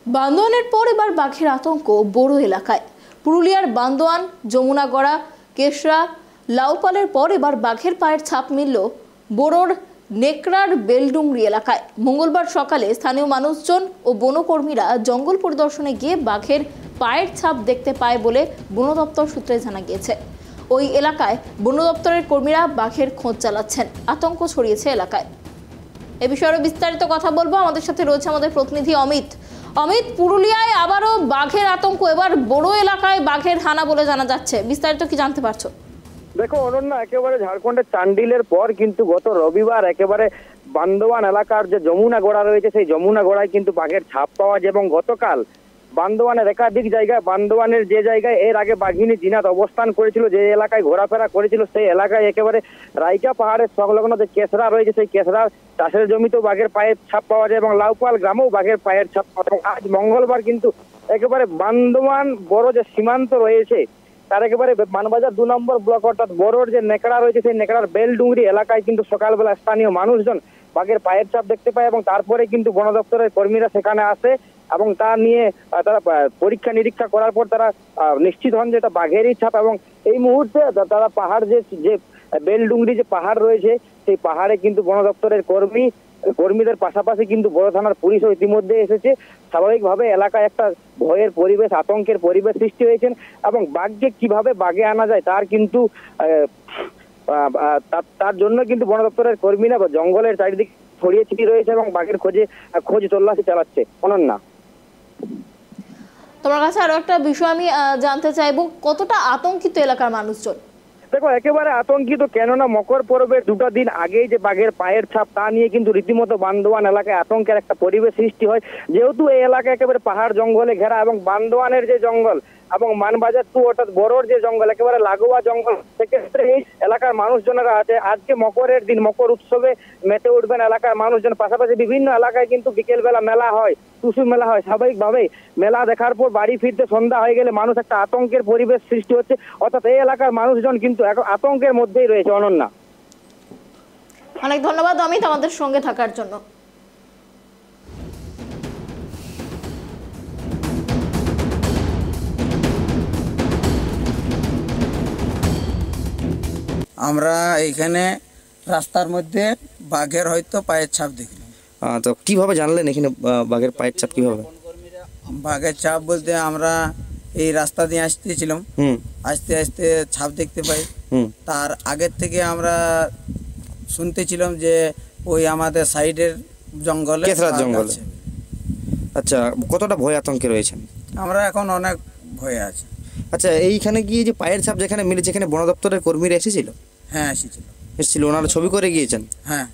বান্দোয়ানের পর এবার বাঘের আতঙ্ক বড় এলাকায়। পুরুলিয়ার বান্দোয়ান, যমুনাগড়া, কেশরা, লাউপালের পর এবার বাঘের পায়ের ছাপ মিলল বোরোর নেকড়ার বেলডুংরি এলাকায়। মঙ্গলবার সকালে স্থানীয় মানুষজন ও বনকর্মীরা জঙ্গল পরিদর্শনে গিয়ে বাঘের পায়ের ছাপ দেখতে পায় বলে বন দপ্তর সূত্রে জানা গিয়েছে। ওই এলাকায় বন দপ্তরের কর্মীরা বাঘের খোঁজ চালাচ্ছেন। আতঙ্ক ছড়িয়েছে এলাকায়। এ বিষয়ে বিস্তারিত কথা বলবো, আমাদের সাথে রয়েছে আমাদের প্রতিনিধি অমিত। পুরুলিয়ায় আবারও বাঘের আতঙ্ক, এবার বড় এলাকায় বাঘের হানা বলে জানা যাচ্ছে, বিস্তারিত কি জানতে পারছো? দেখো অনন্যা, একেবারে ঝাড়খণ্ডের চান্ডিলের পর কিন্তু গত রবিবার একেবারে বান্দোয়ান এলাকার যে যমুনাগড়া রয়েছে সেই যমুনাগড়ায় কিন্তু বাঘের ছাপ পাওয়া যায়। এবং গতকাল বান্দোয়ানের একাধিক জায়গায়, বান্দোয়ানের যে জায়গায় এর আগে বাঘিনী জিনাত অবস্থান করেছিল, যে এলাকায় ঘোরাফেরা করেছিল, সেই এলাকায় একেবারে রাইকা পাহাড়ের সংলগ্ন যে কেশরা রয়েছে সেই কেশরার চাষের জমিতেও বাঘের পায়ের ছাপ পাওয়া যায় এবং লাউপাল গ্রামেও বাঘের পায়ের ছাপ পাওয়া যায়। আজ মঙ্গলবার কিন্তু একেবারে বান্দোয়ান বড় যে সীমান্ত রয়েছে তার একেবারে মানবাজার 2 নম্বর ব্লক অর্থাৎ বড়োর যে নেকড়া রয়েছে সেই নেকড়ার বেলডুংরি এলাকায় কিন্তু সকালবেলা স্থানীয় মানুষজন বাঘের পায়ের ছাপ দেখতে পায় এবং তারপরে কিন্তু বন দপ্তরের কর্মীরা সেখানে আসে এবং তা নিয়ে তারা পরীক্ষা নিরীক্ষা করার পর তারা নিশ্চিত হন যে এটা বাঘেরই ছাপ। এবং এই মুহূর্তে তারা পাহাড় যে বেলডুংরি যে পাহাড় রয়েছে সেই পাহাড়ে কিন্তু বন দপ্তরের কর্মীদের পাশাপাশি কিন্তু বড় থানার পুলিশও ইতিমধ্যে এসেছে। স্বাভাবিকভাবে এলাকায় একটা ভয়ের পরিবেশ, আতঙ্কের পরিবেশ সৃষ্টি হয়েছে এবং বাঘকে কিভাবে বাগে আনা যায় তার কিন্তু তার জন্য কিন্তু বন দপ্তরের কর্মীরা জঙ্গলের চারিদিকে ছড়িয়ে ছিটিয়ে রয়েছে এবং বাঘের খোঁজ তল্লাশি চালাচ্ছে। অনন্যা, তোমার কাছে আরো একটা বিষয় আমি জানতে চাইবো, কতটা আতঙ্কিত এলাকার মানুষজন? দেখো একেবারে আতঙ্কিত, কেননা মকর পর্বের 2টা দিন আগেই যে বাঘের পায়ের ছাপ তা নিয়ে কিন্তু রীতিমতো বান্দোয়ান এলাকায় আতঙ্কের একটা পরিবেশ সৃষ্টি হয়। যেহেতু এই এলাকা একেবারে পাহাড় জঙ্গলে ঘেরা এবং বান্দোয়ানের যে জঙ্গল এবং মানবাজার 2 অর্থাৎ বড়োর যে জঙ্গল একেবারে লাগোয়া জঙ্গল, সেক্ষেত্রে এই এলাকার মানুষজনেরা আছে আজকে মকরের দিন, মকর উৎসবে মেতে উঠবেন এলাকার মানুষজন। পাশাপাশি বিভিন্ন এলাকায় কিন্তু বিকেলবেলা মেলা হয়, টুসু মেলা হয়। স্বাভাবিকভাবেই মেলা দেখার পর বাড়ি ফিরতে সন্ধ্যা হয়ে গেলে মানুষ একটা আতঙ্কের পরিবেশ সৃষ্টি হচ্ছে, অর্থাৎ এই এলাকার মানুষজন কিন্তু আতঙ্কের মধ্যেই রয়েছে। অনন্যা, অনেক ধন্যবাদ অমিত আমাদের সঙ্গে থাকার জন্য। আমরা এইখানে রাস্তার মধ্যে বাঘের হয়তো পায়ের ছাপ দেখলাম। তো কিভাবে জানলেন এখানে বাঘের পায়ের ছাপ? কিভাবে বাঘের ছাপ বলতে আমরা এই রাস্তা দিয়ে আসতেছিলাম, আস্তে আস্তে ছাপ দেখতে পাই। তার আগের থেকে আমরা শুনতেছিলাম যে ওই আমাদের সাইডের জঙ্গলে, কেশরার জঙ্গলে। আচ্ছা, কতটা ভয় আতঙ্কে রয়েছেন? আমরা এখন অনেক ভয়ে আছি। আচ্ছা, এইখানে গিয়ে যে পায়ের ছাপ যেখানে মিলেছে, এখানে বন দপ্তরের কর্মীরা এসেছিল? হ্যাঁ, এসেছিল। ওনারা ছবি করে গিয়েছেন? হ্যাঁ।